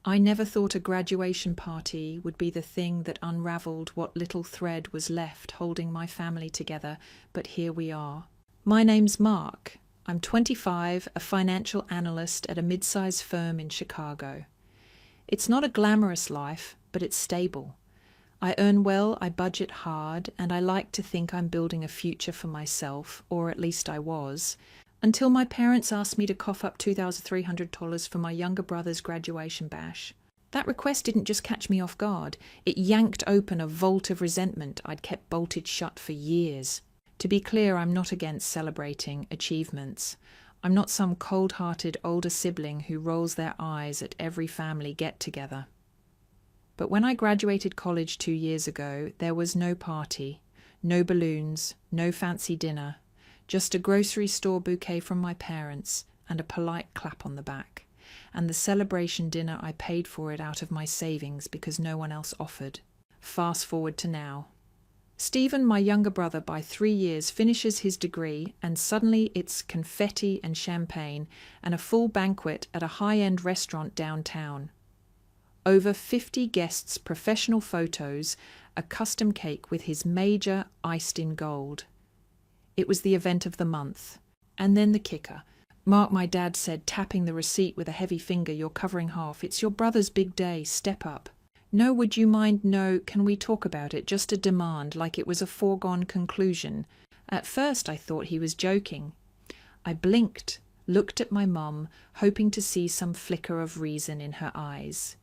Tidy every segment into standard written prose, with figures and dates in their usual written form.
I never thought a graduation party would be the thing that unraveled what little thread was left holding my family together, but here we are. My name's Mark. I'm 25, a financial analyst at a mid-sized firm in Chicago. It's not a glamorous life, but it's stable. I earn well, I budget hard, and I like to think I'm building a future for myself, or at least I was, until my parents asked me to cough up $2,300 for my younger brother's graduation bash. That request didn't just catch me off guard, it yanked open a vault of resentment I'd kept bolted shut for years. To be clear, I'm not against celebrating achievements. I'm not some cold-hearted older sibling who rolls their eyes at every family get-together. But when I graduated college 2 years ago, there was no party, no balloons, no fancy dinner, just a grocery store bouquet from my parents and a polite clap on the back. And the celebration dinner, I paid for it out of my savings because no one else offered. Fast forward to now. Stephen, my younger brother by 3 years, finishes his degree, and suddenly it's confetti and champagne and a full banquet at a high-end restaurant downtown. Over 50 guests, professional photos, a custom cake with his major iced in gold. It was the event of the month. And then the kicker. Mark, my dad said, tapping the receipt with a heavy finger, "You're covering half. It's your brother's big day. Step up." No, would you mind? No, can we talk about it? Just a demand, like it was a foregone conclusion. At first I thought he was joking. I blinked, looked at my mum, hoping to see some flicker of reason in her eyes.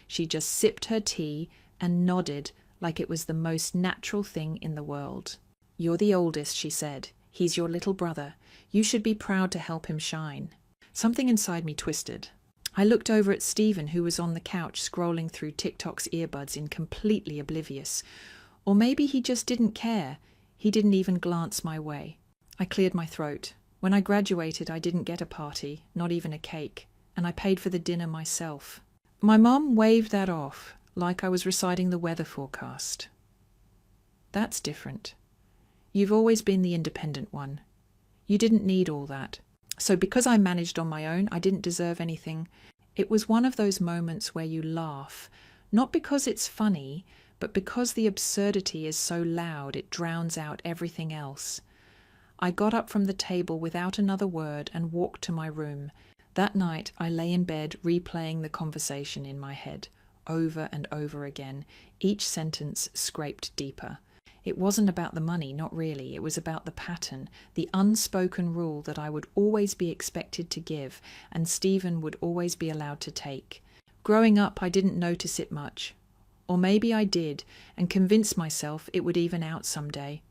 She just sipped her tea and nodded like it was the most natural thing in the world. "You're the oldest," she said. "He's your little brother. You should be proud to help him shine." Something inside me twisted. I looked over at Stephen, who was on the couch scrolling through TikTok's earbuds in completely oblivious. Or maybe he just didn't care. He didn't even glance my way. I cleared my throat. When I graduated, I didn't get a party, not even a cake, and I paid for the dinner myself. My mum waved that off, like I was reciting the weather forecast. "That's different. You've always been the independent one. You didn't need all that. So because I managed on my own, I didn't deserve anything." It was one of those moments where you laugh, not because it's funny, but because the absurdity is so loud it drowns out everything else. I got up from the table without another word and walked to my room. That night I lay in bed replaying the conversation in my head, over and over again, each sentence scraped deeper. It wasn't about the money, not really. It was about the pattern, the unspoken rule that I would always be expected to give and Stephen would always be allowed to take. Growing up, I didn't notice it much. Or maybe I did, and convinced myself it would even out someday.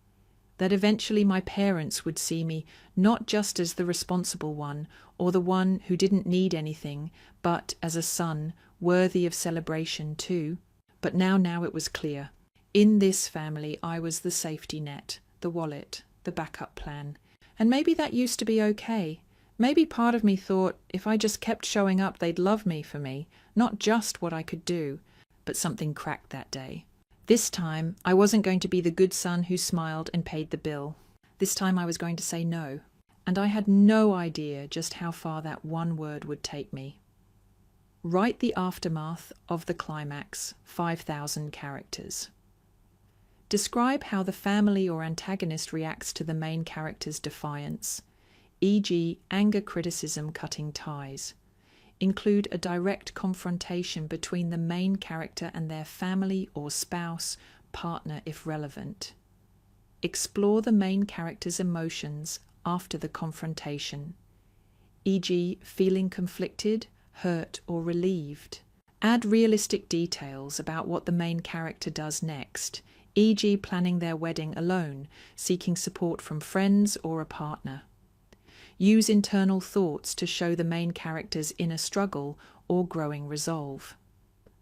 That eventually my parents would see me not just as the responsible one or the one who didn't need anything, but as a son worthy of celebration too. But now it was clear. In this family, I was the safety net, the wallet, the backup plan. And maybe that used to be okay. Maybe part of me thought if I just kept showing up, they'd love me for me, not just what I could do. But something cracked that day. This time, I wasn't going to be the good son who smiled and paid the bill. This time I was going to say no. And I had no idea just how far that one word would take me. Write the aftermath of the climax, 5,000 characters. Describe how the family or antagonist reacts to the main character's defiance, e.g., anger, criticism, cutting ties. Include a direct confrontation between the main character and their family or spouse, partner if relevant. Explore the main character's emotions after the confrontation, e.g., feeling conflicted, hurt, or relieved. Add realistic details about what the main character does next, e.g. planning their wedding alone, seeking support from friends or a partner. Use internal thoughts to show the main character's inner struggle or growing resolve.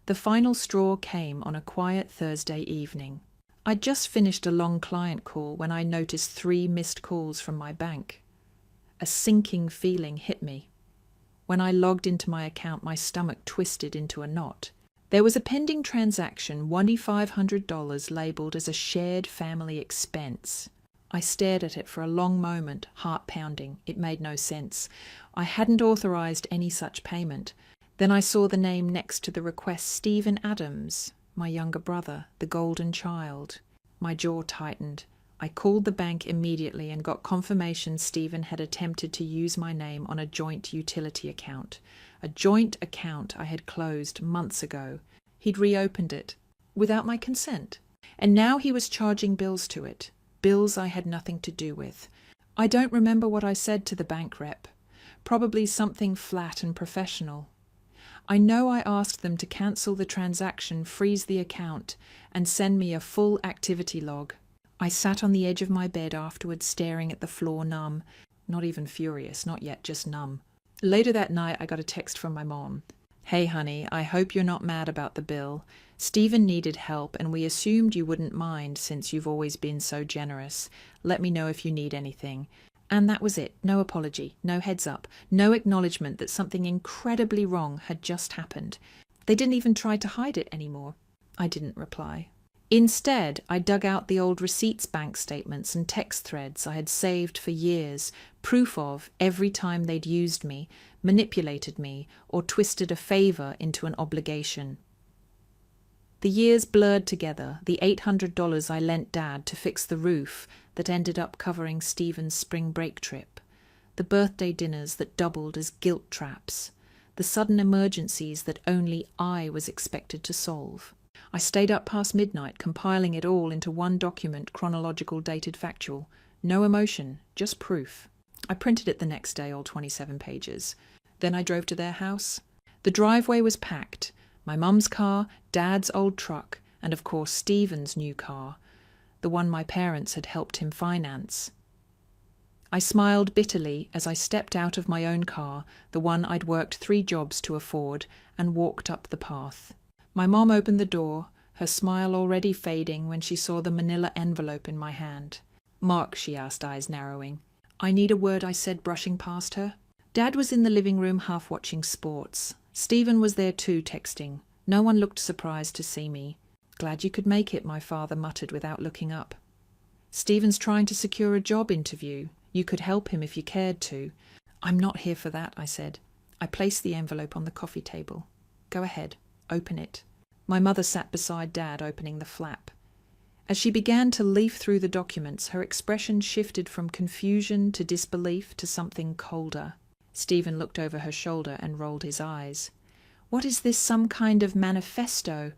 The final straw came on a quiet Thursday evening. I'd just finished a long client call when I noticed 3 missed calls from my bank. A sinking feeling hit me. When I logged into my account, my stomach twisted into a knot. There was a pending transaction, $2,500, labelled as a shared family expense. I stared at it for a long moment, heart pounding. It made no sense. I hadn't authorised any such payment. Then I saw the name next to the request, Stephen Adams, my younger brother, the golden child. My jaw tightened. I called the bank immediately and got confirmation Stephen had attempted to use my name on a joint utility account. A joint account I had closed months ago. He'd reopened it, without my consent. And now he was charging bills to it. Bills I had nothing to do with. I don't remember what I said to the bank rep. Probably something flat and professional. I know I asked them to cancel the transaction, freeze the account, and send me a full activity log. I sat on the edge of my bed afterwards, staring at the floor, numb. Not even furious, not yet, just numb. Later that night, I got a text from my mom. "Hey honey, I hope you're not mad about the bill. Stephen needed help and we assumed you wouldn't mind since you've always been so generous. Let me know if you need anything." And that was it. No apology, no heads up, no acknowledgement that something incredibly wrong had just happened. They didn't even try to hide it anymore. I didn't reply. Instead, I dug out the old receipts, bank statements and text threads I had saved for years, proof of every time they'd used me, manipulated me, or twisted a favour into an obligation. The years blurred together, the $800 I lent Dad to fix the roof that ended up covering Stephen's spring break trip, the birthday dinners that doubled as guilt traps, the sudden emergencies that only I was expected to solve. I stayed up past midnight, compiling it all into one document, chronological, dated, factual. No emotion, just proof. I printed it the next day, all 27 pages. Then I drove to their house. The driveway was packed. My mum's car, Dad's old truck, and of course Stephen's new car, the one my parents had helped him finance. I smiled bitterly as I stepped out of my own car, the one I'd worked 3 jobs to afford, and walked up the path. My mom opened the door, her smile already fading when she saw the manila envelope in my hand. "Mark," she asked, eyes narrowing. "I need a word," I said, brushing past her. Dad was in the living room half watching sports. Stephen was there too, texting. No one looked surprised to see me. "Glad you could make it," my father muttered without looking up. "Stephen's trying to secure a job interview. You could help him if you cared to." "I'm not here for that," I said. I placed the envelope on the coffee table. "Go ahead. Open it." My mother sat beside Dad, opening the flap. As she began to leaf through the documents, her expression shifted from confusion to disbelief to something colder. Stephen looked over her shoulder and rolled his eyes. "What is this, some kind of manifesto?"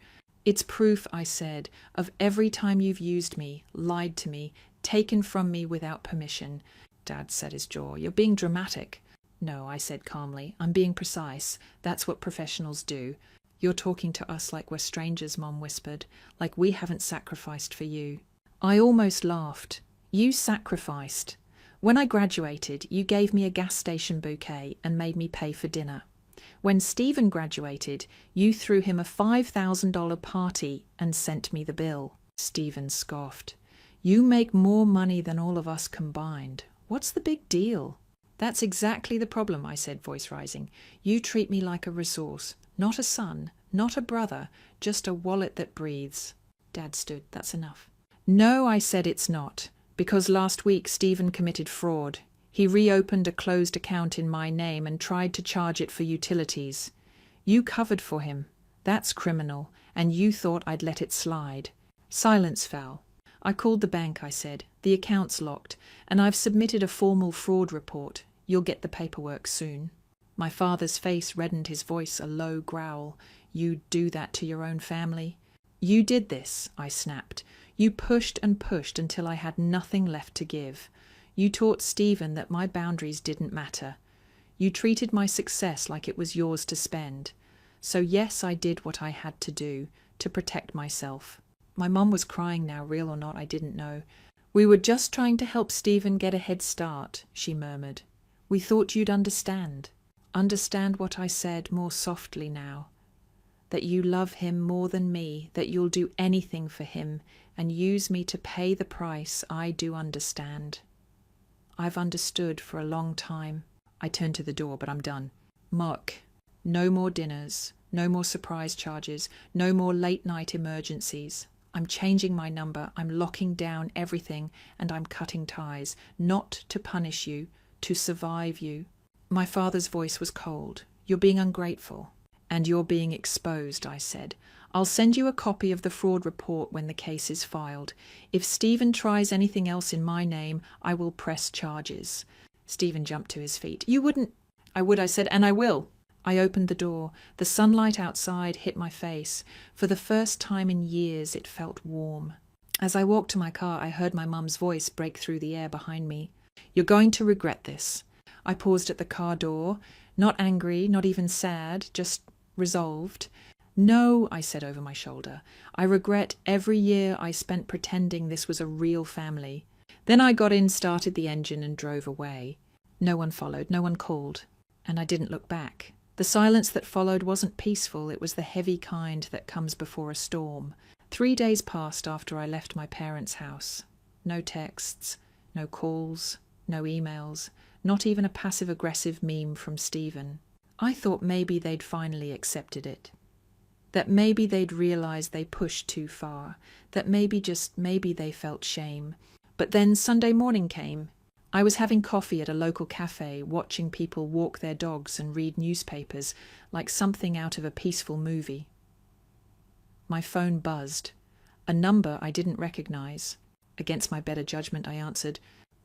"It's proof," I said, "of every time you've used me, lied to me, taken from me without permission." Dad set his jaw. "You're being dramatic." "No," I said calmly. "I'm being precise. That's what professionals do." "You're talking to us like we're strangers," Mom whispered, "like we haven't sacrificed for you." I almost laughed. "You sacrificed. When I graduated, you gave me a gas station bouquet and made me pay for dinner. When Stephen graduated, you threw him a $5,000 party and sent me the bill." Stephen scoffed. "You make more money than all of us combined. What's the big deal?" "That's exactly the problem," I said, voice rising. "You treat me like a resource. Not a son, not a brother, just a wallet that breathes." Dad stood. "That's enough." "No," I said, "it's not. Because last week Stephen committed fraud. He reopened a closed account in my name and tried to charge it for utilities. You covered for him. That's criminal, and you thought I'd let it slide." Silence fell. "I called the bank," I said. "The account's locked, and I've submitted a formal fraud report. You'll get the paperwork soon." My father's face reddened, his voice a low growl. "You'd do that to your own family?" "You did this," I snapped. "You pushed and pushed until I had nothing left to give. You taught Stephen that my boundaries didn't matter. You treated my success like it was yours to spend. So yes, I did what I had to do, to protect myself." My mom was crying now, real or not, I didn't know. "We were just trying to help Stephen get a head start," she murmured. "We thought you'd understand. Understand what I said more softly now. That you love him more than me, that you'll do anything for him, and use me to pay the price. I do understand. I've understood for a long time." I turned to the door, but I'm done. "Mark, no more dinners, no more surprise charges, no more late-night emergencies. I'm changing my number, I'm locking down everything, and I'm cutting ties, not to punish you, to survive you." My father's voice was cold. "You're being ungrateful. And you're being exposed, I said. I'll send you a copy of the fraud report when the case is filed. If Stephen tries anything else in my name, I will press charges. Stephen jumped to his feet. You wouldn't. I would, I said, and I will. I opened the door. The sunlight outside hit my face. For the first time in years, it felt warm. As I walked to my car, I heard my mum's voice break through the air behind me. You're going to regret this. I paused at the car door, not angry, not even sad, just resolved. No, I said over my shoulder. I regret every year I spent pretending this was a real family. Then I got in, started the engine and drove away. No one followed, no one called, and I didn't look back. The silence that followed wasn't peaceful, it was the heavy kind that comes before a storm. 3 days passed after I left my parents' house. No texts, no calls, no emails, not even a passive-aggressive meme from Stephen. I thought maybe they'd finally accepted it. That maybe they'd realised they pushed too far. That maybe, just maybe, they felt shame. But then Sunday morning came. I was having coffee at a local cafe, watching people walk their dogs and read newspapers like something out of a peaceful movie. My phone buzzed. A number I didn't recognise. Against my better judgment, I answered.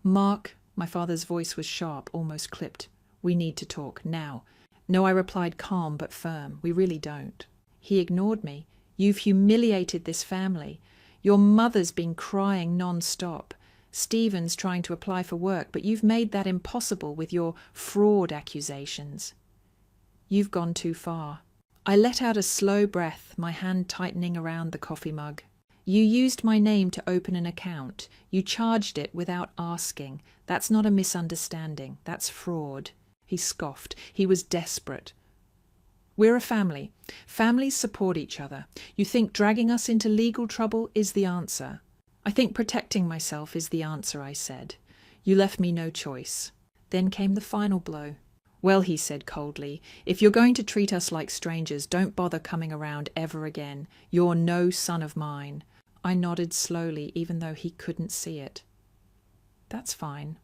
Mark, my father's voice was sharp, almost clipped. We need to talk, now. No, I replied, calm but firm. We really don't. He ignored me. You've humiliated this family. Your mother's been crying non-stop. Stephen's trying to apply for work, but you've made that impossible with your fraud accusations. You've gone too far. I let out a slow breath, my hand tightening around the coffee mug. You used my name to open an account. You charged it without asking. That's not a misunderstanding. That's fraud. He scoffed. He was desperate. We're a family. Families support each other. You think dragging us into legal trouble is the answer? I think protecting myself is the answer, I said. You left me no choice. Then came the final blow. Well, he said coldly, if you're going to treat us like strangers, don't bother coming around ever again. You're no son of mine. I nodded slowly, even though he couldn't see it. That's fine.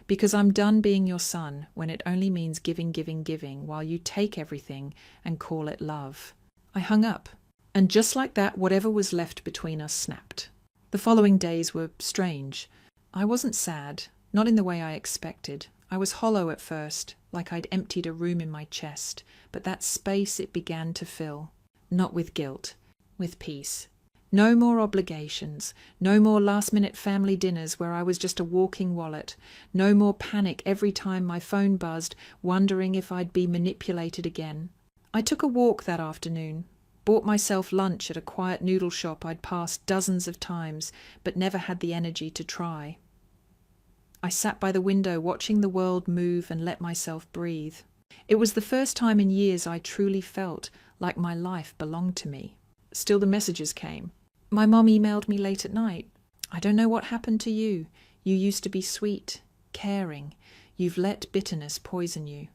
Because I'm done being your son when it only means giving, giving, giving, while you take everything and call it love. I hung up, and just like that, whatever was left between us snapped. The following days were strange. I wasn't sad, not in the way I expected. I was hollow at first, like I'd emptied a room in my chest, but that space it began to fill. Not with guilt, with peace. No more obligations, no more last-minute family dinners where I was just a walking wallet, no more panic every time my phone buzzed, wondering if I'd be manipulated again. I took a walk that afternoon, bought myself lunch at a quiet noodle shop I'd passed dozens of times, but never had the energy to try. I sat by the window watching the world move and let myself breathe. It was the first time in years I truly felt like my life belonged to me. Still the messages came. My mom emailed me late at night. I don't know what happened to you. You used to be sweet, caring. You've let bitterness poison you.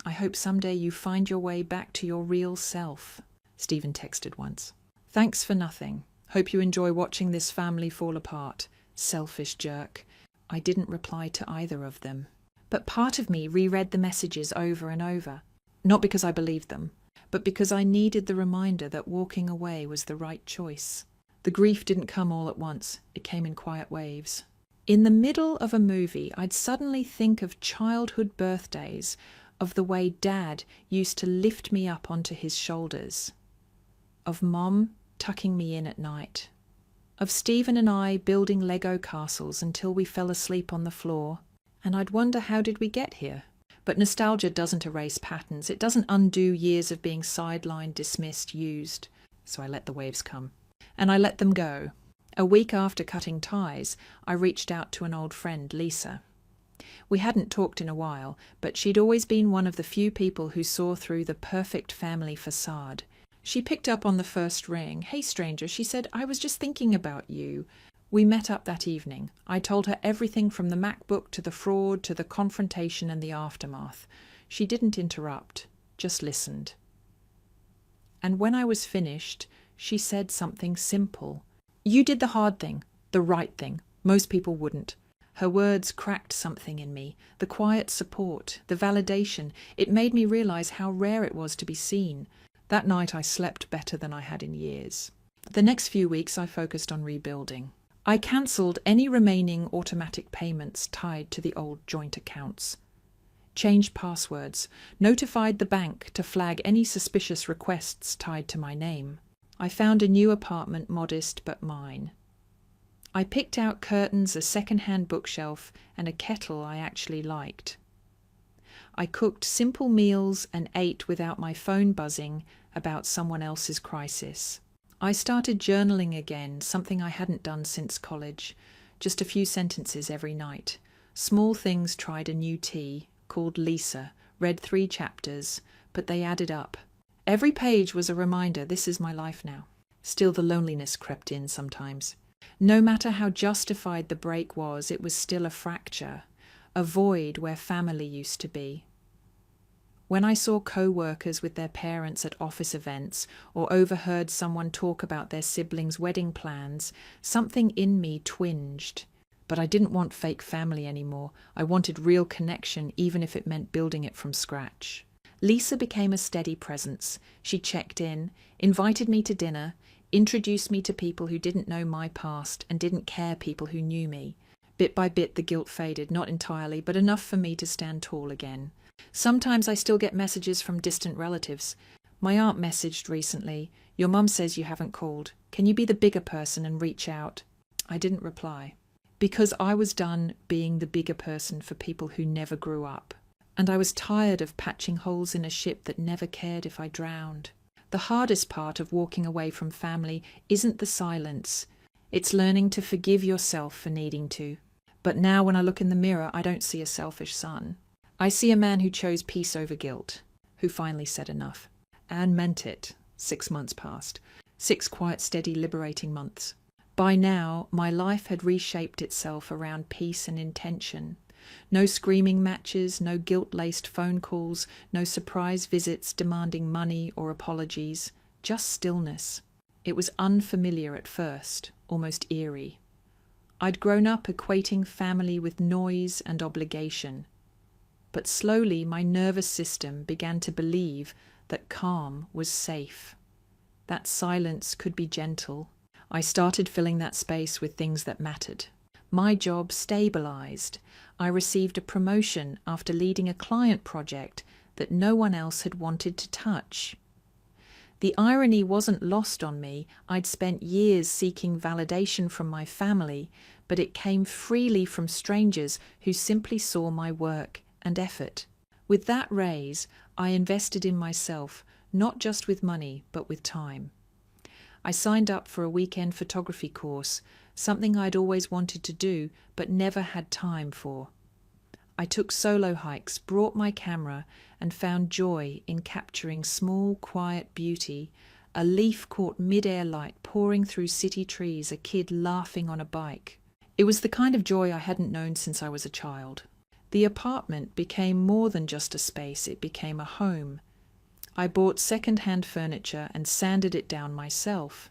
I hope someday you find your way back to your real self. Stephen texted once. Thanks for nothing. Hope you enjoy watching this family fall apart. Selfish jerk. I didn't reply to either of them. But part of me reread the messages over and over. Not because I believed them, but because I needed the reminder that walking away was the right choice. The grief didn't come all at once. It came in quiet waves. In the middle of a movie, I'd suddenly think of childhood birthdays, of the way Dad used to lift me up onto his shoulders, of Mom tucking me in at night, of Stephen and I building Lego castles until we fell asleep on the floor, and I'd wonder how did we get here? But nostalgia doesn't erase patterns. It doesn't undo years of being sidelined, dismissed, used. So I let the waves come. And I let them go. A week after cutting ties, I reached out to an old friend, Lisa. We hadn't talked in a while, but she'd always been one of the few people who saw through the perfect family facade. She picked up on the first ring. Hey, stranger, she said, I was just thinking about you. We met up that evening. I told her everything from the MacBook to the fraud to the confrontation and the aftermath. She didn't interrupt, just listened. And when I was finished, she said something simple. You did the hard thing, the right thing. Most people wouldn't. Her words cracked something in me. The quiet support, the validation, it made me realize how rare it was to be seen. That night I slept better than I had in years. The next few weeks I focused on rebuilding. I cancelled any remaining automatic payments tied to the old joint accounts. Changed passwords, notified the bank to flag any suspicious requests tied to my name. I found a new apartment, modest but mine. I picked out curtains, a second-hand bookshelf, and a kettle I actually liked. I cooked simple meals and ate without my phone buzzing about someone else's crisis. I started journaling again, something I hadn't done since college. Just a few sentences every night. Small things tried a new tea, called Lisa, read 3 chapters, but they added up. Every page was a reminder, this is my life now. Still the loneliness crept in sometimes. No matter how justified the break was, it was still a fracture, a void where family used to be. When I saw co-workers with their parents at office events or overheard someone talk about their siblings' wedding plans, something in me twinged. But I didn't want fake family anymore. I wanted real connection, even if it meant building it from scratch. Lisa became a steady presence. She checked in, invited me to dinner, introduced me to people who didn't know my past and didn't care people who knew me. Bit by bit the guilt faded, not entirely, but enough for me to stand tall again. Sometimes I still get messages from distant relatives. My aunt messaged recently, "Your mum says you haven't called. Can you be the bigger person and reach out?" I didn't reply, because I was done being the bigger person for people who never grew up. And I was tired of patching holes in a ship that never cared if I drowned. The hardest part of walking away from family isn't the silence. It's learning to forgive yourself for needing to. But now when I look in the mirror, I don't see a selfish son. I see a man who chose peace over guilt, who finally said enough. And meant it. 6 months passed. 6 quiet, steady, liberating months. By now, my life had reshaped itself around peace and intention. No screaming matches, no guilt-laced phone calls, no surprise visits demanding money or apologies, just stillness. It was unfamiliar at first, almost eerie. I'd grown up equating family with noise and obligation. But slowly my nervous system began to believe that calm was safe. That silence could be gentle. I started filling that space with things that mattered. My job stabilized. I received a promotion after leading a client project that no one else had wanted to touch. The irony wasn't lost on me. I'd spent years seeking validation from my family, but it came freely from strangers who simply saw my work and effort. With that raise, I invested in myself, not just with money, but with time. I signed up for a weekend photography course, something I'd always wanted to do, but never had time for. I took solo hikes, brought my camera, and found joy in capturing small, quiet beauty, a leaf-caught mid-air light pouring through city trees, a kid laughing on a bike. It was the kind of joy I hadn't known since I was a child. The apartment became more than just a space, it became a home. I bought second-hand furniture and sanded it down myself.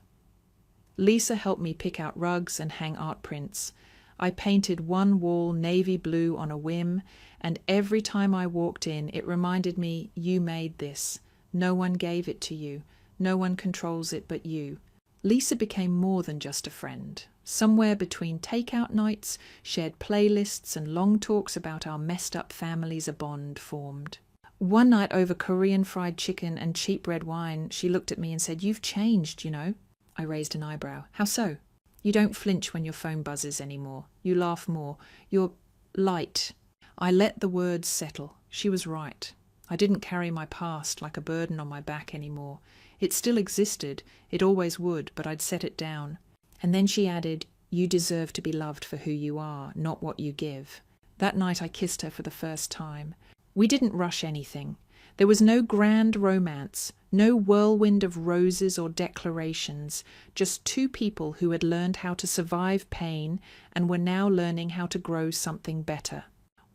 Lisa helped me pick out rugs and hang art prints. I painted one wall navy blue on a whim, and every time I walked in, it reminded me, you made this. No one gave it to you. No one controls it but you. Lisa became more than just a friend. Somewhere between takeout nights, shared playlists, and long talks about our messed-up families, a bond formed. One night over Korean fried chicken and cheap red wine, she looked at me and said, "You've changed, you know." I raised an eyebrow. "How so?" "You don't flinch when your phone buzzes anymore. You laugh more. You're light." I let the words settle. She was right. I didn't carry my past like a burden on my back anymore. It still existed. It always would, but I'd set it down. And then she added, "You deserve to be loved for who you are, not what you give." That night I kissed her for the first time. We didn't rush anything. There was no grand romance, no whirlwind of roses or declarations, just 2 people who had learned how to survive pain and were now learning how to grow something better.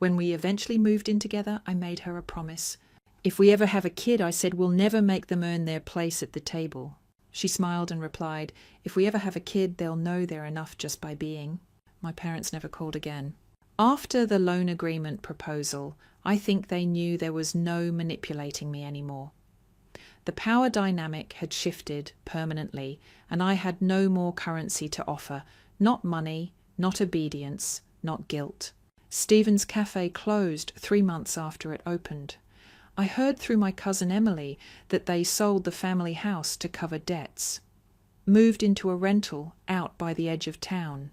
When we eventually moved in together, I made her a promise. If we ever have a kid, I said, we'll never make them earn their place at the table. She smiled and replied, if we ever have a kid, they'll know they're enough just by being. My parents never called again. After the loan agreement proposal, I think they knew there was no manipulating me anymore. The power dynamic had shifted permanently, and I had no more currency to offer, not money, not obedience, not guilt. Stephen's Cafe closed 3 months after it opened. I heard through my cousin Emily that they sold the family house to cover debts, moved into a rental out by the edge of town.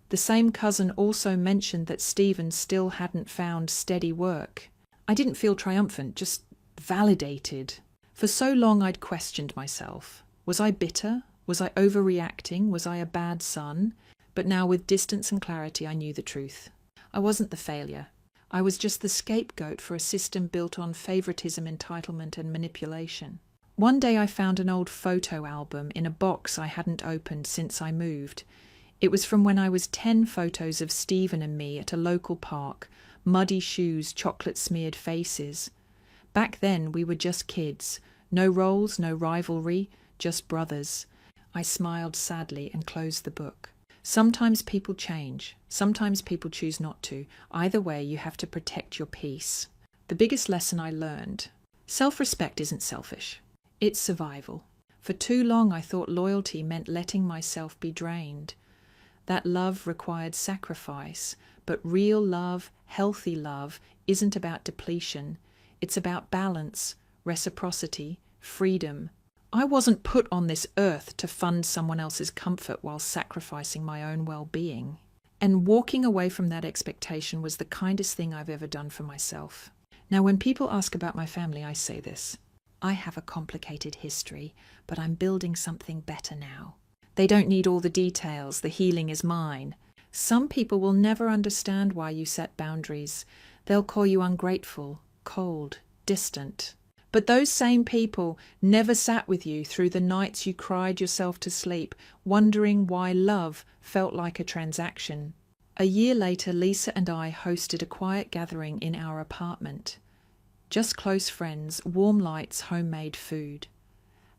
The same cousin also mentioned that Stephen still hadn't found steady work. I didn't feel triumphant, just validated. For so long I'd questioned myself. Was I bitter? Was I overreacting? Was I a bad son? But now with distance and clarity I knew the truth. I wasn't the failure. I was just the scapegoat for a system built on favoritism, entitlement and manipulation. One day I found an old photo album in a box I hadn't opened since I moved. It was from when I was 10 photos of Stephen and me at a local park, muddy shoes, chocolate-smeared faces. Back then we were just kids, no roles, no rivalry, just brothers. I smiled sadly and closed the book. Sometimes people change, sometimes people choose not to. Either way, you have to protect your peace. The biggest lesson I learned: self-respect isn't selfish, it's survival. For too long I thought loyalty meant letting myself be drained. That love required sacrifice, but real love, healthy love, isn't about depletion. It's about balance, reciprocity, freedom. I wasn't put on this earth to fund someone else's comfort while sacrificing my own well-being. And walking away from that expectation was the kindest thing I've ever done for myself. Now, when people ask about my family, I say this: I have a complicated history, but I'm building something better now. They don't need all the details. The healing is mine. Some people will never understand why you set boundaries. They'll call you ungrateful, cold, distant. But those same people never sat with you through the nights you cried yourself to sleep, wondering why love felt like a transaction. A year later, Lisa and I hosted a quiet gathering in our apartment. Just close friends, warm lights, homemade food.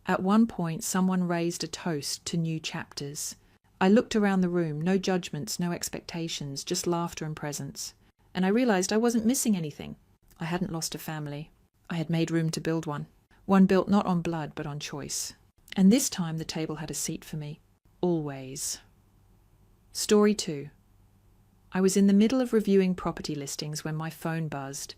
At one point, someone raised a toast to new chapters. I looked around the room, no judgments, no expectations, just laughter and presence. And I realized I wasn't missing anything. I hadn't lost a family. I had made room to build one. One built not on blood, but on choice. And this time the table had a seat for me. Always. Story 2. I was in the middle of reviewing property listings when my phone buzzed.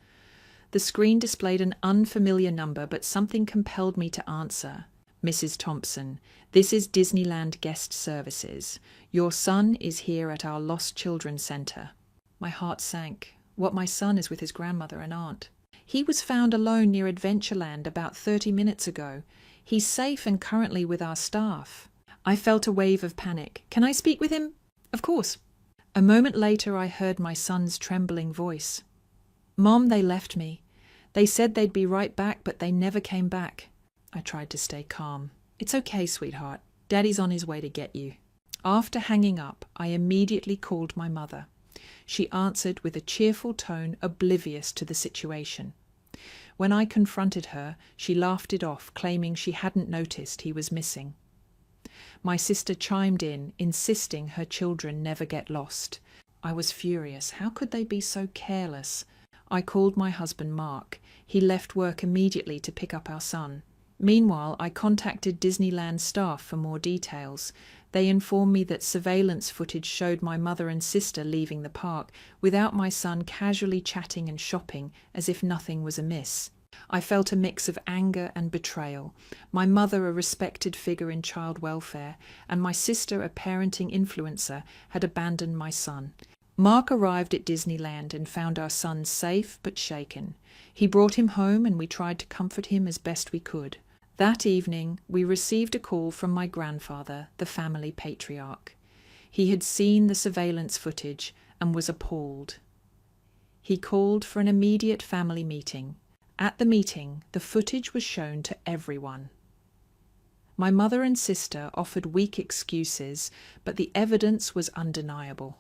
The screen displayed an unfamiliar number, but something compelled me to answer. Mrs. Thompson, this is Disneyland Guest Services. Your son is here at our Lost Children Centre. My heart sank. What my son is with his grandmother and aunt. He was found alone near Adventureland about 30 minutes ago. He's safe and currently with our staff. I felt a wave of panic. Can I speak with him? Of course. A moment later I heard my son's trembling voice. Mom, they left me. They said they'd be right back, but they never came back. I tried to stay calm. It's okay, sweetheart. Daddy's on his way to get you. After hanging up, I immediately called my mother. She answered with a cheerful tone, oblivious to the situation. When I confronted her, she laughed it off, claiming she hadn't noticed he was missing. My sister chimed in, insisting her children never get lost. I was furious. How could they be so careless? I called my husband Mark. He left work immediately to pick up our son. Meanwhile, I contacted Disneyland staff for more details. They informed me that surveillance footage showed my mother and sister leaving the park, without my son casually chatting and shopping as if nothing was amiss. I felt a mix of anger and betrayal. My mother, a respected figure in child welfare, and my sister, a parenting influencer, had abandoned my son. Mark arrived at Disneyland and found our son safe but shaken. He brought him home and we tried to comfort him as best we could. That evening, we received a call from my grandfather, the family patriarch. He had seen the surveillance footage and was appalled. He called for an immediate family meeting. At the meeting, the footage was shown to everyone. My mother and sister offered weak excuses, but the evidence was undeniable.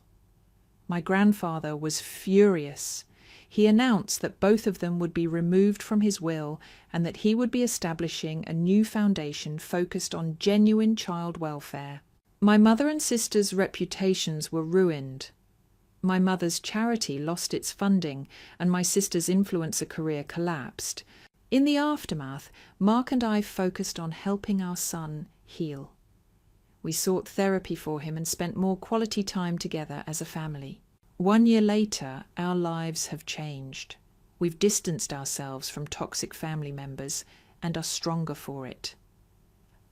My grandfather was furious. He announced that both of them would be removed from his will and that he would be establishing a new foundation focused on genuine child welfare. My mother and sister's reputations were ruined. My mother's charity lost its funding, and my sister's influencer career collapsed. In the aftermath, Mark and I focused on helping our son heal. We sought therapy for him and spent more quality time together as a family. 1 year later, our lives have changed. We've distanced ourselves from toxic family members and are stronger for it.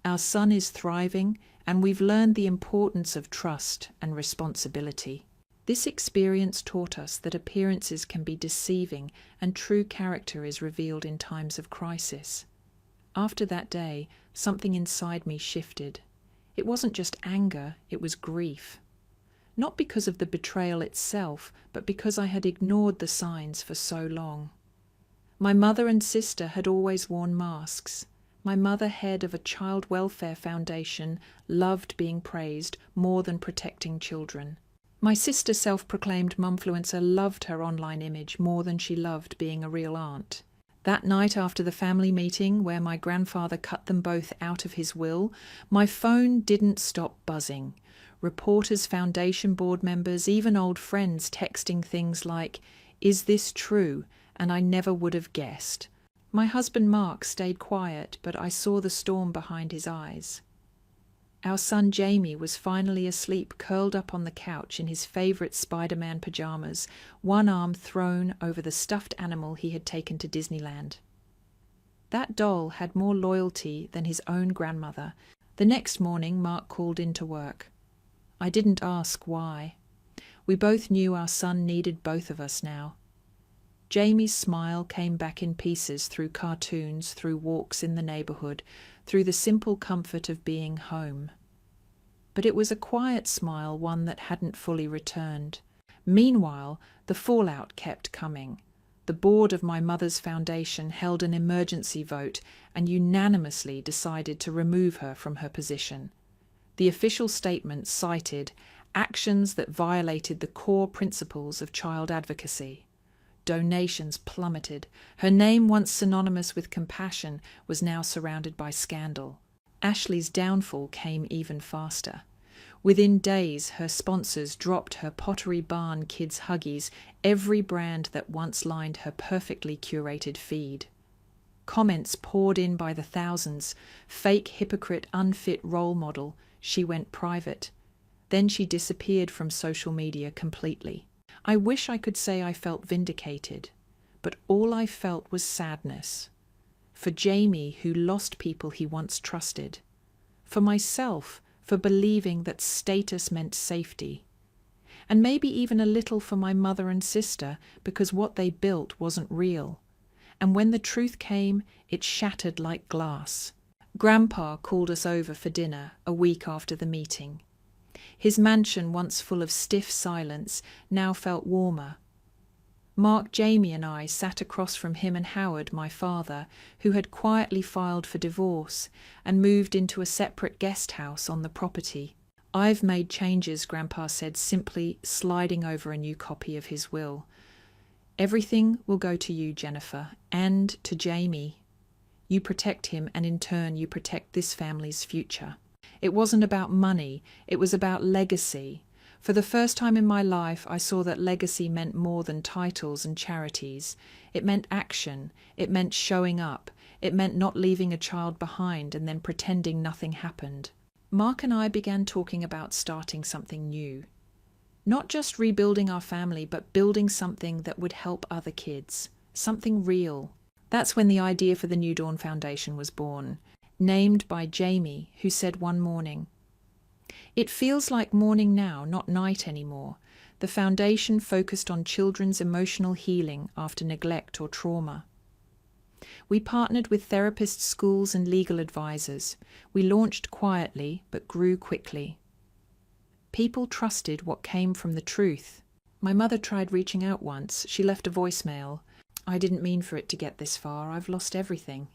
Our son is thriving, and we've learned the importance of trust and responsibility. This experience taught us that appearances can be deceiving and true character is revealed in times of crisis. After that day, something inside me shifted. It wasn't just anger, it was grief. Not because of the betrayal itself, but because I had ignored the signs for so long. My mother and sister had always worn masks. My mother, head of a child welfare foundation, loved being praised more than protecting children. My sister, self-proclaimed mumfluencer, loved her online image more than she loved being a real aunt. That night after the family meeting where my grandfather cut them both out of his will, my phone didn't stop buzzing. Reporters, foundation board members, even old friends texting things like, "Is this true?" and "I never would have guessed." My husband Mark stayed quiet, but I saw the storm behind his eyes. Our son Jamie was finally asleep, curled up on the couch in his favourite Spider-Man pyjamas, one arm thrown over the stuffed animal he had taken to Disneyland. That doll had more loyalty than his own grandmother. The next morning, Mark called into work. I didn't ask why. We both knew our son needed both of us now. Jamie's smile came back in pieces through cartoons, through walks in the neighbourhood, through the simple comfort of being home. But it was a quiet smile, one that hadn't fully returned. Meanwhile, the fallout kept coming. The board of my mother's foundation held an emergency vote and unanimously decided to remove her from her position. The official statement cited actions that violated the core principles of child advocacy. Donations plummeted. Her name, once synonymous with compassion, was now surrounded by scandal. Ashley's downfall came even faster. Within days, her sponsors dropped her Pottery Barn Kids Huggies, every brand that once lined her perfectly curated feed. Comments poured in by the thousands. Fake, hypocrite, unfit role model. She went private. Then she disappeared from social media completely. I wish I could say I felt vindicated, but all I felt was sadness. For Jamie, who lost people he once trusted. For myself, for believing that status meant safety. And maybe even a little for my mother and sister, because what they built wasn't real. And when the truth came, it shattered like glass. Grandpa called us over for dinner a week after the meeting. His mansion, once full of stiff silence, now felt warmer. Mark, Jamie and I sat across from him and Howard, my father, who had quietly filed for divorce and moved into a separate guest house on the property. "I've made changes," Grandpa said, simply sliding over a new copy of his will. "Everything will go to you, Jennifer, and to Jamie. You protect him, and in turn you protect this family's future." It wasn't about money, it was about legacy. For the first time in my life, I saw that legacy meant more than titles and charities. It meant action, it meant showing up, it meant not leaving a child behind and then pretending nothing happened. Mark and I began talking about starting something new. Not just rebuilding our family, but building something that would help other kids. Something real. That's when the idea for the New Dawn Foundation was born. Named by Jamie, who said one morning, "It feels like morning now, not night anymore. The foundation focused on children's emotional healing after neglect or trauma." We partnered with therapists, schools and legal advisors. We launched quietly, but grew quickly. People trusted what came from the truth. My mother tried reaching out once. She left a voicemail. "I didn't mean for it to get this far. I've lost everything."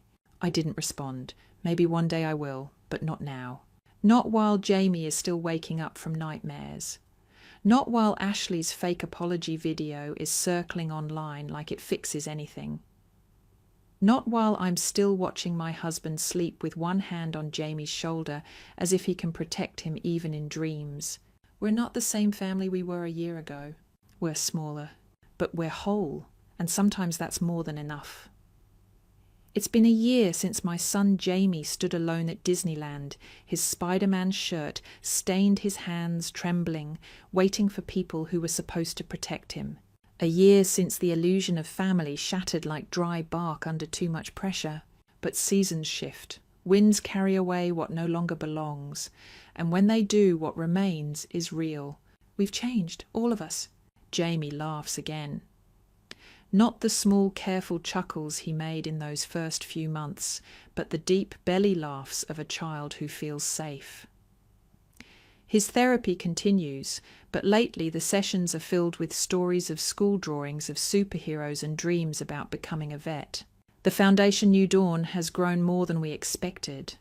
I didn't respond. Maybe one day I will, but not now. Not while Jamie is still waking up from nightmares. Not while Ashley's fake apology video is circling online like it fixes anything. Not while I'm still watching my husband sleep with one hand on Jamie's shoulder as if he can protect him even in dreams. We're not the same family we were a year ago. we're smaller, but we're whole, and sometimes that's more than enough. It's been a year since my son Jamie stood alone at Disneyland, his Spider-Man shirt stained, his hands trembling, waiting for people who were supposed to protect him. A year since the illusion of family shattered like dry bark under too much pressure. But seasons shift, winds carry away what no longer belongs, and when they do, what remains is real. We've changed, all of us. Jamie laughs again. Not the small, careful chuckles he made in those first few months, but the deep belly laughs of a child who feels safe. His therapy continues, but lately the sessions are filled with stories of school drawings of superheroes and dreams about becoming a vet. The Foundation New Dawn has grown more than we expected.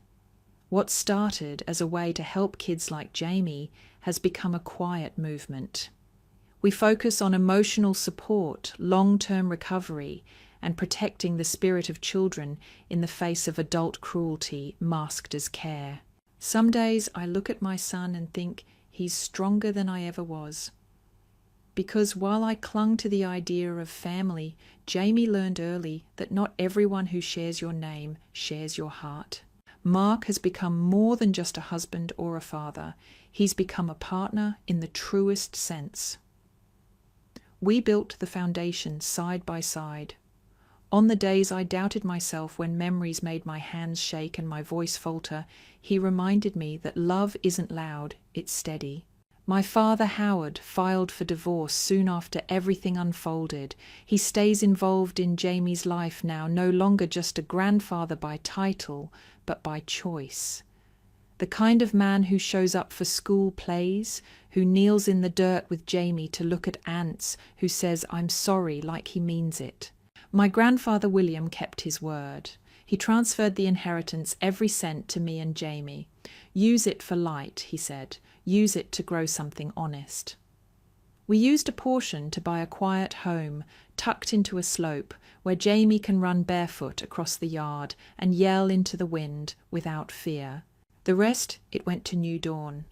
What started as a way to help kids like Jamie has become a quiet movement. We focus on emotional support, long-term recovery, and protecting the spirit of children in the face of adult cruelty masked as care. Some days I look at my son and think he's stronger than I ever was. Because while I clung to the idea of family, Jamie learned early that not everyone who shares your name shares your heart. Mark has become more than just a husband or a father. He's become a partner in the truest sense. We built the foundation side by side. On the days I doubted myself, when memories made my hands shake and my voice falter, he reminded me that love isn't loud, it's steady. My father, Howard, filed for divorce soon after everything unfolded. He stays involved in Jamie's life now, no longer just a grandfather by title, but by choice. The kind of man who shows up for school plays, who kneels in the dirt with Jamie to look at ants, who says, "I'm sorry," like he means it. My grandfather William kept his word. He transferred the inheritance, every cent, to me and Jamie. "Use it for light," he said. "Use it to grow something honest." We used a portion to buy a quiet home, tucked into a slope, where Jamie can run barefoot across the yard and yell into the wind without fear. The rest, it went to New Dawn.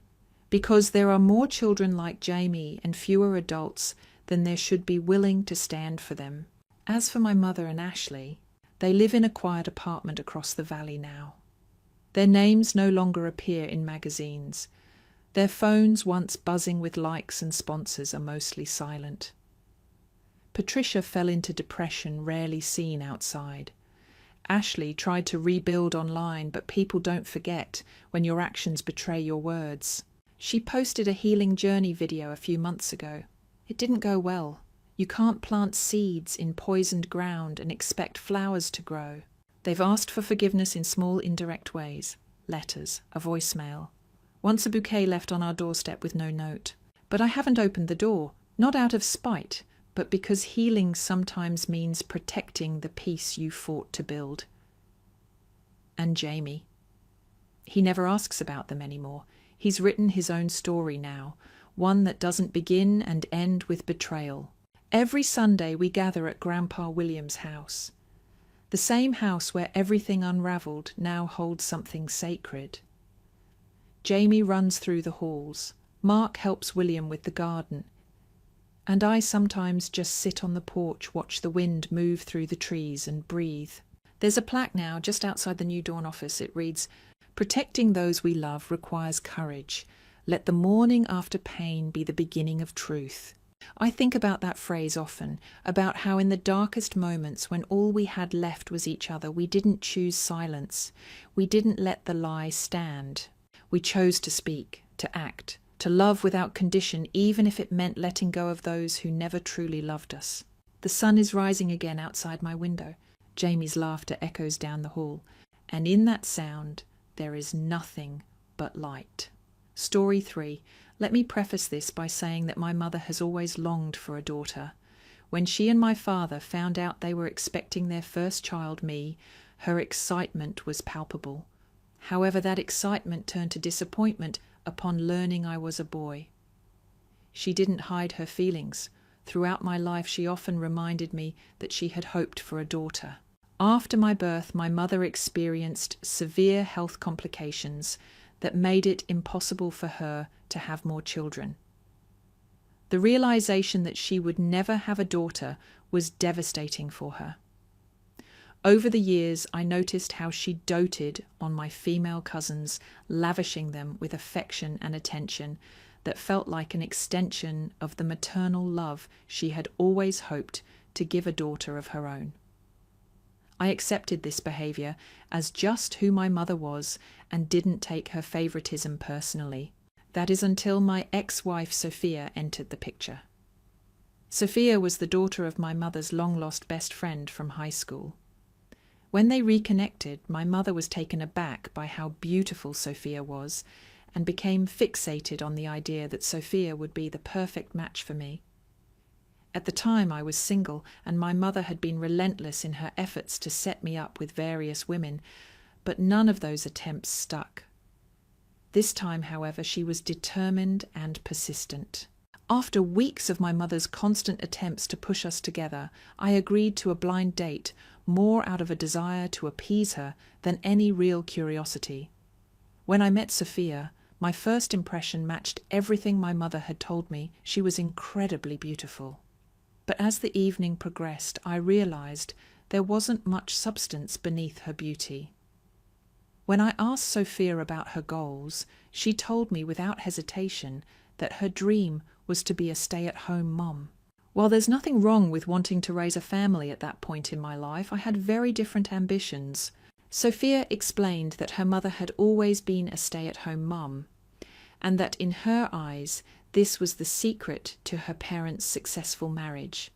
Because there are more children like Jamie and fewer adults than there should be willing to stand for them. As for my mother and Ashley, they live in a quiet apartment across the valley now. Their names no longer appear in magazines. Their phones, once buzzing with likes and sponsors, are mostly silent. Patricia fell into depression rarely seen outside. Ashley tried to rebuild online, but people don't forget when your actions betray your words. She posted a healing journey video a few months ago. It didn't go well. You can't plant seeds in poisoned ground and expect flowers to grow. They've asked for forgiveness in small, indirect ways. Letters, a voicemail. Once a bouquet left on our doorstep with no note. But I haven't opened the door, not out of spite, but because healing sometimes means protecting the peace you fought to build. And Jamie. He never asks about them anymore. He's written his own story now, one that doesn't begin and end with betrayal. Every Sunday we gather at Grandpa William's house. The same house where everything unravelled now holds something sacred. Jamie runs through the halls. Mark helps William with the garden. And I sometimes just sit on the porch, watch the wind move through the trees and breathe. There's a plaque now just outside the New Dawn office. It reads, "Protecting those we love requires courage. Let the morning after pain be the beginning of truth." I think about that phrase often, about how in the darkest moments when all we had left was each other, we didn't choose silence. We didn't let the lie stand. We chose to speak, to act, to love without condition, even if it meant letting go of those who never truly loved us. The sun is rising again outside my window. Jamie's laughter echoes down the hall. And in that sound, there is nothing but light. Story 3. Let me preface this by saying that my mother has always longed for a daughter. When she and my father found out they were expecting their first child, me, her excitement was palpable. However, that excitement turned to disappointment upon learning I was a boy. She didn't hide her feelings. Throughout my life, she often reminded me that she had hoped for a daughter. After my birth, my mother experienced severe health complications that made it impossible for her to have more children. The realization that she would never have a daughter was devastating for her. Over the years, I noticed how she doted on my female cousins, lavishing them with affection and attention that felt like an extension of the maternal love she had always hoped to give a daughter of her own. I accepted this behavior as just who my mother was and didn't take her favoritism personally. That is until my ex-wife Sophia entered the picture. Sophia was the daughter of my mother's long-lost best friend from high school. When they reconnected, my mother was taken aback by how beautiful Sophia was and became fixated on the idea that Sophia would be the perfect match for me. At the time, I was single, and my mother had been relentless in her efforts to set me up with various women, but none of those attempts stuck. This time, however, she was determined and persistent. After weeks of my mother's constant attempts to push us together, I agreed to a blind date, more out of a desire to appease her than any real curiosity. When I met Sophia, my first impression matched everything my mother had told me. She was incredibly beautiful. But as the evening progressed, I realized there wasn't much substance beneath her beauty. When I asked Sophia about her goals, she told me without hesitation that her dream was to be a stay-at-home mom. While there's nothing wrong with wanting to raise a family at that point in my life, I had very different ambitions. Sophia explained that her mother had always been a stay-at-home mum, and that in her eyes this was the secret to her parents' successful marriage.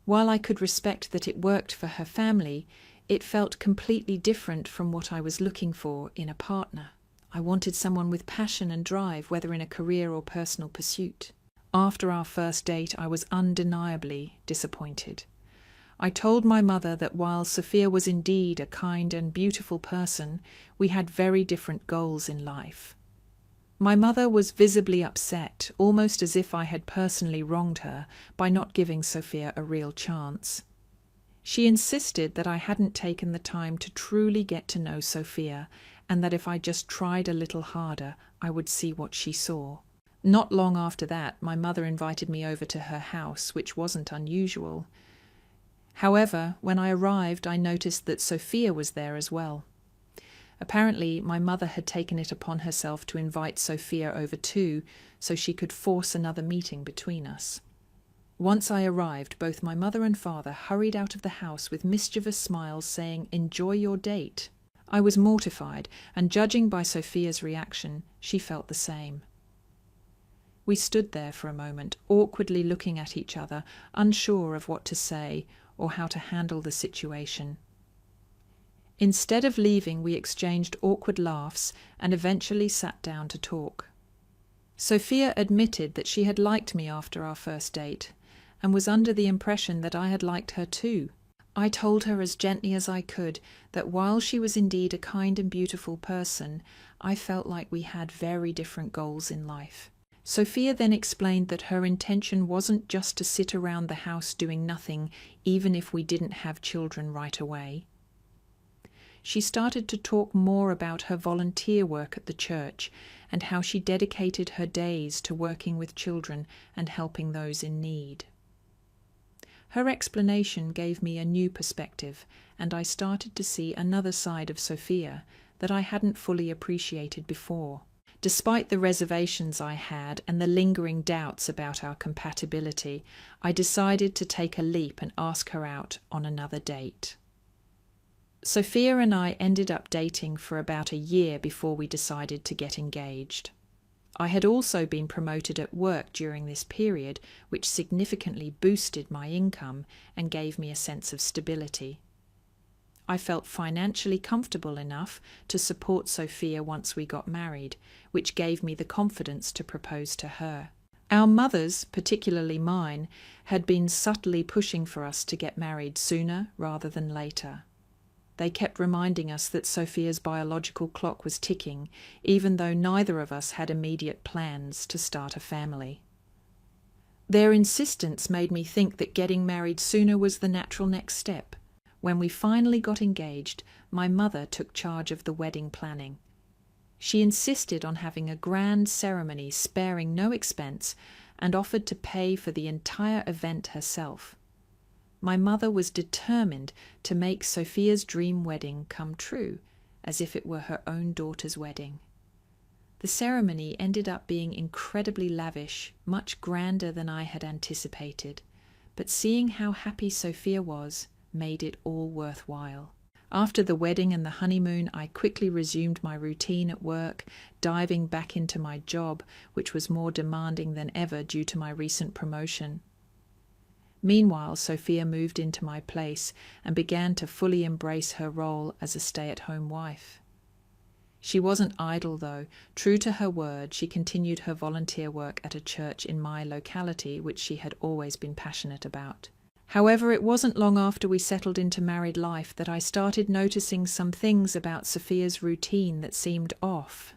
While I could respect that it worked for her family, it felt completely different from what I was looking for in a partner. I wanted someone with passion and drive, whether in a career or personal pursuit. After our first date, I was undeniably disappointed. I told my mother that while Sophia was indeed a kind and beautiful person, we had very different goals in life. My mother was visibly upset, almost as if I had personally wronged her by not giving Sophia a real chance. She insisted that I hadn't taken the time to truly get to know Sophia, and that if I just tried a little harder, I would see what she saw. Not long after that, my mother invited me over to her house, which wasn't unusual. However, when I arrived, I noticed that Sophia was there as well. Apparently, my mother had taken it upon herself to invite Sophia over too, so she could force another meeting between us. Once I arrived, both my mother and father hurried out of the house with mischievous smiles saying, "Enjoy your date." I was mortified, and judging by Sophia's reaction, she felt the same. We stood there for a moment, awkwardly looking at each other, unsure of what to say or how to handle the situation. Instead of leaving, we exchanged awkward laughs and eventually sat down to talk. Sophia admitted that she had liked me after our first date, and was under the impression that I had liked her too. I told her as gently as I could that while she was indeed a kind and beautiful person, I felt like we had very different goals in life. Sophia then explained that her intention wasn't just to sit around the house doing nothing, even if we didn't have children right away. She started to talk more about her volunteer work at the church and how she dedicated her days to working with children and helping those in need. Her explanation gave me a new perspective, and I started to see another side of Sophia that I hadn't fully appreciated before. Despite the reservations I had and the lingering doubts about our compatibility, I decided to take a leap and ask her out on another date. Sophia and I ended up dating for about a year before we decided to get engaged. I had also been promoted at work during this period, which significantly boosted my income and gave me a sense of stability. I felt financially comfortable enough to support Sophia once we got married, which gave me the confidence to propose to her. Our mothers, particularly mine, had been subtly pushing for us to get married sooner rather than later. They kept reminding us that Sophia's biological clock was ticking, even though neither of us had immediate plans to start a family. Their insistence made me think that getting married sooner was the natural next step. When we finally got engaged, my mother took charge of the wedding planning. She insisted on having a grand ceremony sparing no expense and offered to pay for the entire event herself. My mother was determined to make Sophia's dream wedding come true, as if it were her own daughter's wedding. The ceremony ended up being incredibly lavish, much grander than I had anticipated, but seeing how happy Sophia was made it all worthwhile. After the wedding and the honeymoon, I quickly resumed my routine at work, diving back into my job, which was more demanding than ever due to my recent promotion. Meanwhile, Sophia moved into my place and began to fully embrace her role as a stay-at-home wife. She wasn't idle, though. True to her word, she continued her volunteer work at a church in my locality, which she had always been passionate about. However, it wasn't long after we settled into married life that I started noticing some things about Sophia's routine that seemed off.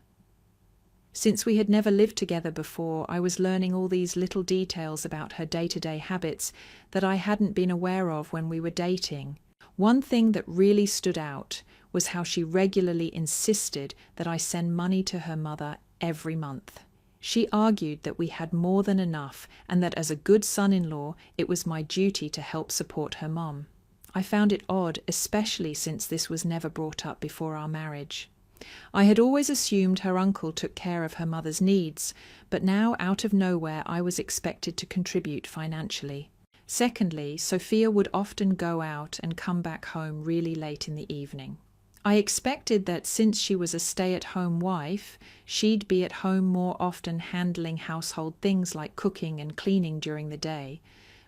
Since we had never lived together before, I was learning all these little details about her day-to-day habits that I hadn't been aware of when we were dating. One thing that really stood out was how she regularly insisted that I send money to her mother every month. She argued that we had more than enough and that as a good son-in-law, it was my duty to help support her mom. I found it odd, especially since this was never brought up before our marriage. I had always assumed her uncle took care of her mother's needs, but now out of nowhere I was expected to contribute financially. Secondly, Sophia would often go out and come back home really late in the evening. I expected that since she was a stay-at-home wife, she'd be at home more often handling household things like cooking and cleaning during the day.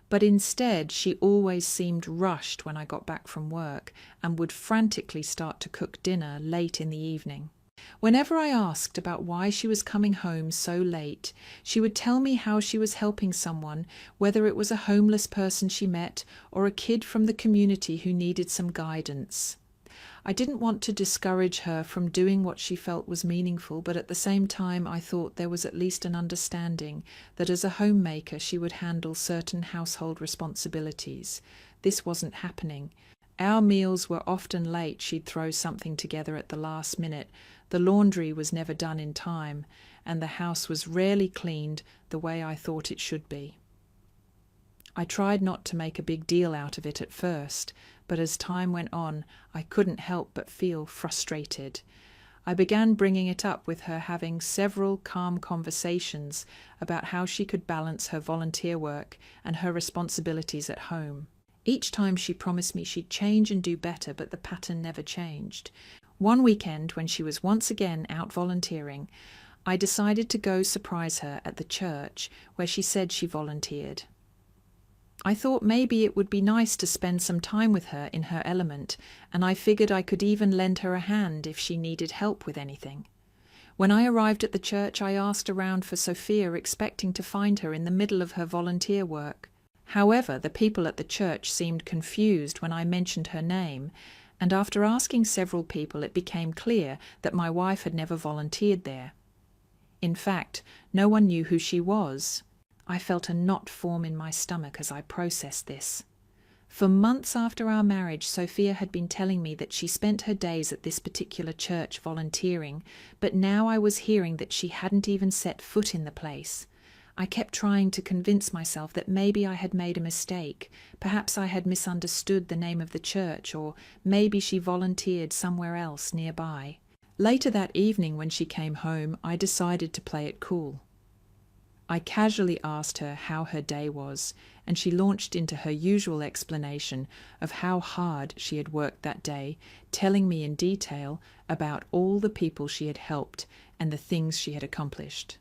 But instead, she always seemed rushed when I got back from work and would frantically start to cook dinner late in the evening. Whenever I asked about why she was coming home so late, she would tell me how she was helping someone, whether it was a homeless person she met or a kid from the community who needed some guidance. I didn't want to discourage her from doing what she felt was meaningful, but at the same time I thought there was at least an understanding that as a homemaker she would handle certain household responsibilities. This wasn't happening. Our meals were often late. She'd throw something together at the last minute. The laundry was never done in time, and the house was rarely cleaned the way I thought it should be. I tried not to make a big deal out of it at first, but as time went on, I couldn't help but feel frustrated. I began bringing it up with her, having several calm conversations about how she could balance her volunteer work and her responsibilities at home. Each time she promised me she'd change and do better, but the pattern never changed. One weekend, when she was once again out volunteering, I decided to go surprise her at the church where she said she volunteered. I thought maybe it would be nice to spend some time with her in her element, and I figured I could even lend her a hand if she needed help with anything. When I arrived at the church, I asked around for Sophia, expecting to find her in the middle of her volunteer work. However, the people at the church seemed confused when I mentioned her name, and after asking several people, it became clear that my wife had never volunteered there. In fact, no one knew who she was. I felt a knot form in my stomach as I processed this. For months after our marriage, Sophia had been telling me that she spent her days at this particular church volunteering, but now I was hearing that she hadn't even set foot in the place. I kept trying to convince myself that maybe I had made a mistake. Perhaps I had misunderstood the name of the church, or maybe she volunteered somewhere else nearby. Later that evening, when she came home, I decided to play it cool. I casually asked her how her day was, and she launched into her usual explanation of how hard she had worked that day, telling me in detail about all the people she had helped and the things she had accomplished.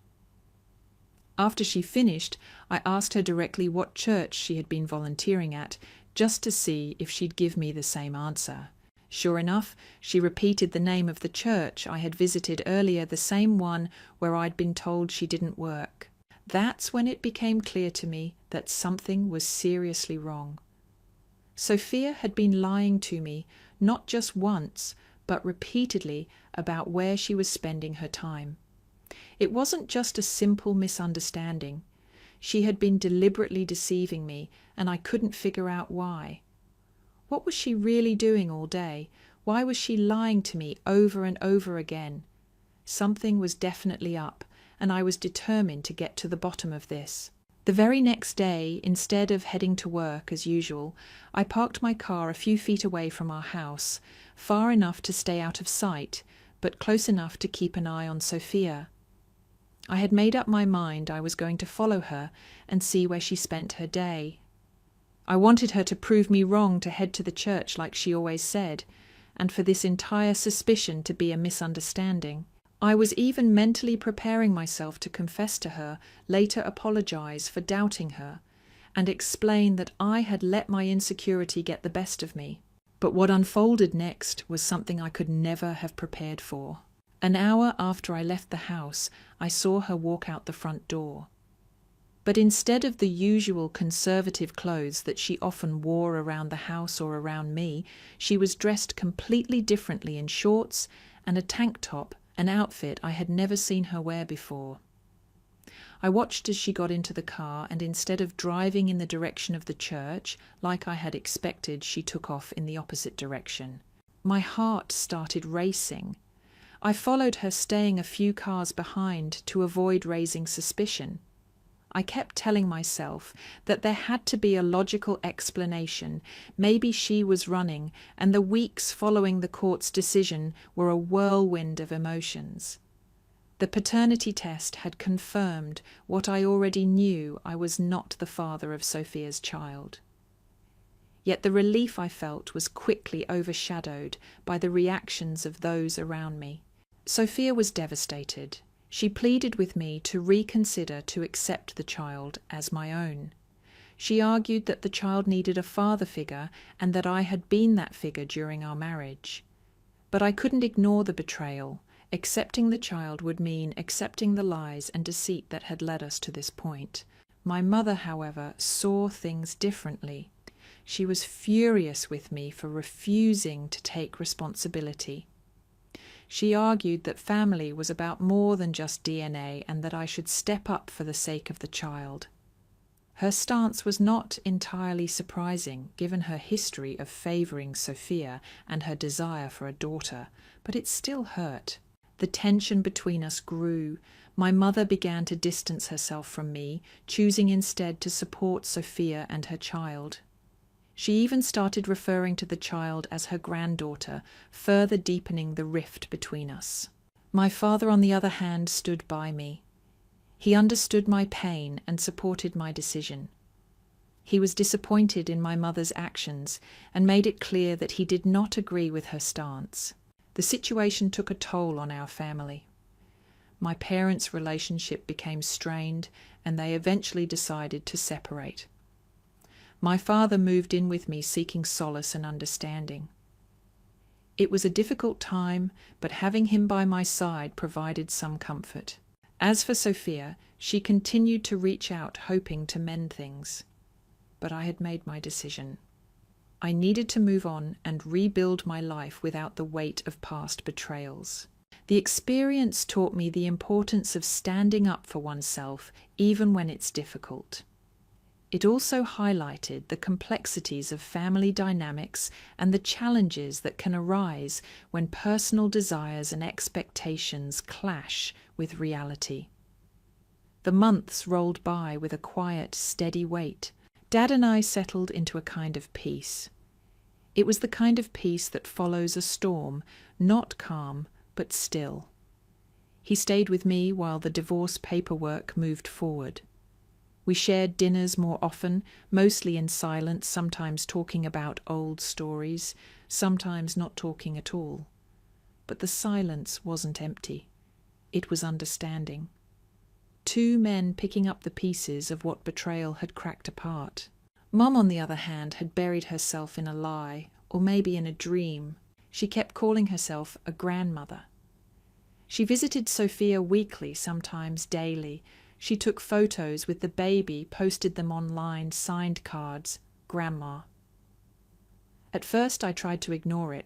After she finished, I asked her directly what church she had been volunteering at, just to see if she'd give me the same answer. Sure enough, she repeated the name of the church I had visited earlier, the same one where I'd been told she didn't work. That's when it became clear to me that something was seriously wrong. Sophia had been lying to me, not just once, but repeatedly, about where she was spending her time. It wasn't just a simple misunderstanding. She had been deliberately deceiving me, and I couldn't figure out why. What was she really doing all day? Why was she lying to me over and over again? Something was definitely up, and I was determined to get to the bottom of this. The very next day, instead of heading to work as usual, I parked my car a few feet away from our house, far enough to stay out of sight, but close enough to keep an eye on Sophia. I had made up my mind I was going to follow her and see where she spent her day. I wanted her to prove me wrong to head to the church like she always said, and for this entire suspicion to be a misunderstanding. I was even mentally preparing myself to confess to her, later apologize for doubting her, and explain that I had let my insecurity get the best of me. But what unfolded next was something I could never have prepared for. An hour after I left the house, I saw her walk out the front door. But instead of the usual conservative clothes that she often wore around the house or around me, she was dressed completely differently in shorts and a tank top, an outfit I had never seen her wear before. I watched as she got into the car, and instead of driving in the direction of the church, like I had expected, she took off in the opposite direction. My heart started racing. I followed her, staying a few cars behind to avoid raising suspicion. I kept telling myself that there had to be a logical explanation. Maybe she was running, and the weeks following the court's decision were a whirlwind of emotions. The paternity test had confirmed what I already knew: I was not the father of Sophia's child. Yet the relief I felt was quickly overshadowed by the reactions of those around me. Sophia was devastated. She pleaded with me to reconsider to accept the child as my own. She argued that the child needed a father figure and that I had been that figure during our marriage. But I couldn't ignore the betrayal. Accepting the child would mean accepting the lies and deceit that had led us to this point. My mother, however, saw things differently. She was furious with me for refusing to take responsibility. She argued that family was about more than just DNA and that I should step up for the sake of the child. Her stance was not entirely surprising, given her history of favouring Sophia and her desire for a daughter, but it still hurt. The tension between us grew. My mother began to distance herself from me, choosing instead to support Sophia and her child. She even started referring to the child as her granddaughter, further deepening the rift between us. My father, on the other hand, stood by me. He understood my pain and supported my decision. He was disappointed in my mother's actions and made it clear that he did not agree with her stance. The situation took a toll on our family. My parents' relationship became strained, and they eventually decided to separate. My father moved in with me, seeking solace and understanding. It was a difficult time, but having him by my side provided some comfort. As for Sophia, she continued to reach out, hoping to mend things. But I had made my decision. I needed to move on and rebuild my life without the weight of past betrayals. The experience taught me the importance of standing up for oneself, even when it's difficult. It also highlighted the complexities of family dynamics and the challenges that can arise when personal desires and expectations clash with reality. The months rolled by with a quiet, steady weight. Dad and I settled into a kind of peace. It was the kind of peace that follows a storm, not calm, but still. He stayed with me while the divorce paperwork moved forward. We shared dinners more often, mostly in silence, sometimes talking about old stories, sometimes not talking at all. But the silence wasn't empty. It was understanding. Two men picking up the pieces of what betrayal had cracked apart. Mum, on the other hand, had buried herself in a lie, or maybe in a dream. She kept calling herself a grandmother. She visited Sophia weekly, sometimes daily. She took photos with the baby, posted them online, signed cards, Grandma. At first I tried to ignore it.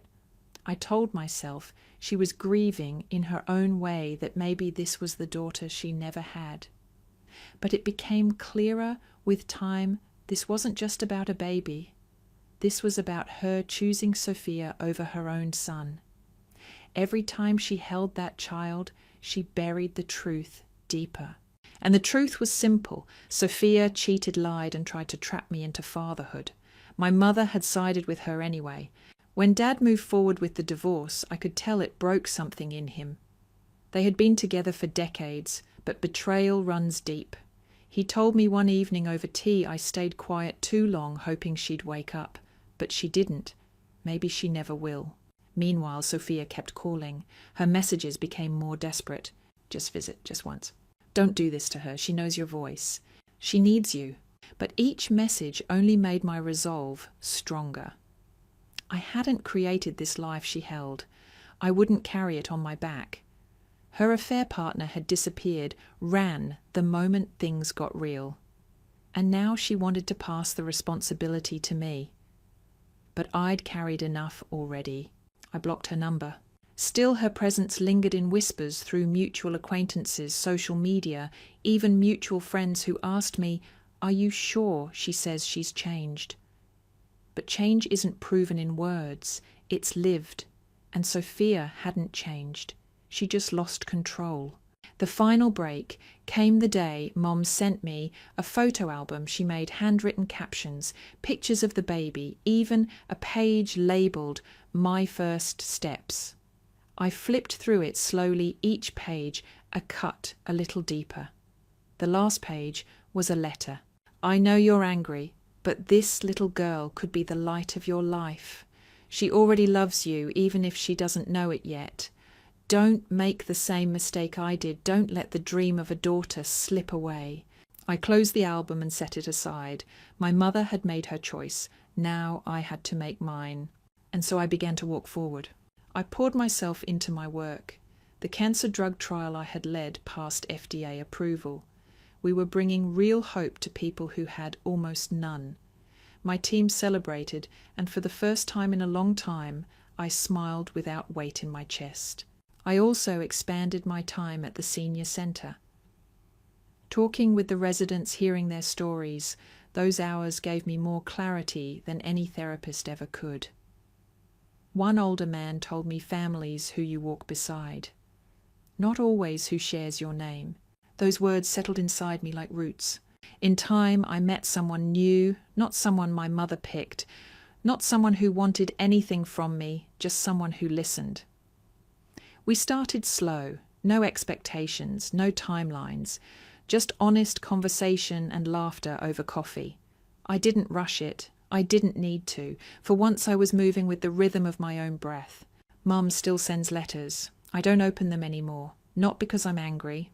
I told myself she was grieving in her own way, that maybe this was the daughter she never had. But it became clearer with time this wasn't just about a baby. This was about her choosing Sophia over her own son. Every time she held that child, she buried the truth deeper. And the truth was simple. Sophia cheated, lied, and tried to trap me into fatherhood. My mother had sided with her anyway. When Dad moved forward with the divorce, I could tell it broke something in him. They had been together for decades, but betrayal runs deep. He told me one evening over tea I stayed quiet too long, hoping she'd wake up. But she didn't. Maybe she never will. Meanwhile, Sophia kept calling. Her messages became more desperate. Just visit, just once. Don't do this to her. She knows your voice. She needs you. But each message only made my resolve stronger. I hadn't created this life she held. I wouldn't carry it on my back. Her affair partner had disappeared, ran the moment things got real. And now she wanted to pass the responsibility to me. But I'd carried enough already. I blocked her number. Still, her presence lingered in whispers through mutual acquaintances, social media, even mutual friends who asked me, "Are you sure she says she's changed?" But change isn't proven in words, it's lived. And Sophia hadn't changed. She just lost control. The final break came the day Mom sent me a photo album she made, handwritten captions, pictures of the baby, even a page labelled "My First Steps." I flipped through it slowly, each page a cut a little deeper. The last page was a letter. "I know you're angry, but this little girl could be the light of your life. She already loves you, even if she doesn't know it yet. Don't make the same mistake I did. Don't let the dream of a daughter slip away." I closed the album and set it aside. My mother had made her choice. Now I had to make mine. And so I began to walk forward. I poured myself into my work. The cancer drug trial I had led passed FDA approval. We were bringing real hope to people who had almost none. My team celebrated, and for the first time in a long time, I smiled without weight in my chest. I also expanded my time at the senior centre. Talking with the residents, hearing their stories, those hours gave me more clarity than any therapist ever could. One older man told me families who you walk beside, not always who shares your name. Those words settled inside me like roots. In time, I met someone new, not someone my mother picked, not someone who wanted anything from me, just someone who listened. We started slow, no expectations, no timelines, just honest conversation and laughter over coffee. I didn't rush it. I didn't need to. For once I was moving with the rhythm of my own breath. Mum still sends letters. I don't open them anymore. Not because I'm angry.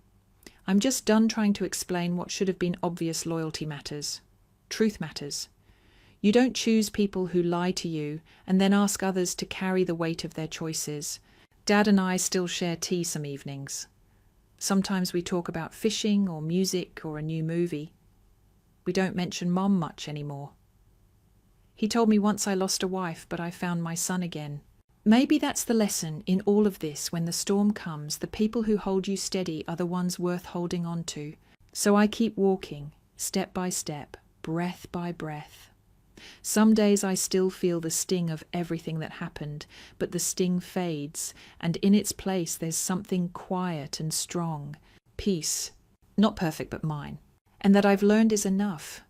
I'm just done trying to explain what should have been obvious. Loyalty matters. Truth matters. You don't choose people who lie to you and then ask others to carry the weight of their choices. Dad and I still share tea some evenings. Sometimes we talk about fishing or music or a new movie. We don't mention Mom much anymore. He told me once I lost a wife, but I found my son again. Maybe that's the lesson in all of this. When the storm comes, the people who hold you steady are the ones worth holding on to. So I keep walking, step by step, breath by breath. Some days I still feel the sting of everything that happened, but the sting fades, and in its place there's something quiet and strong. Peace. Not perfect, but mine. And that I've learned is enough.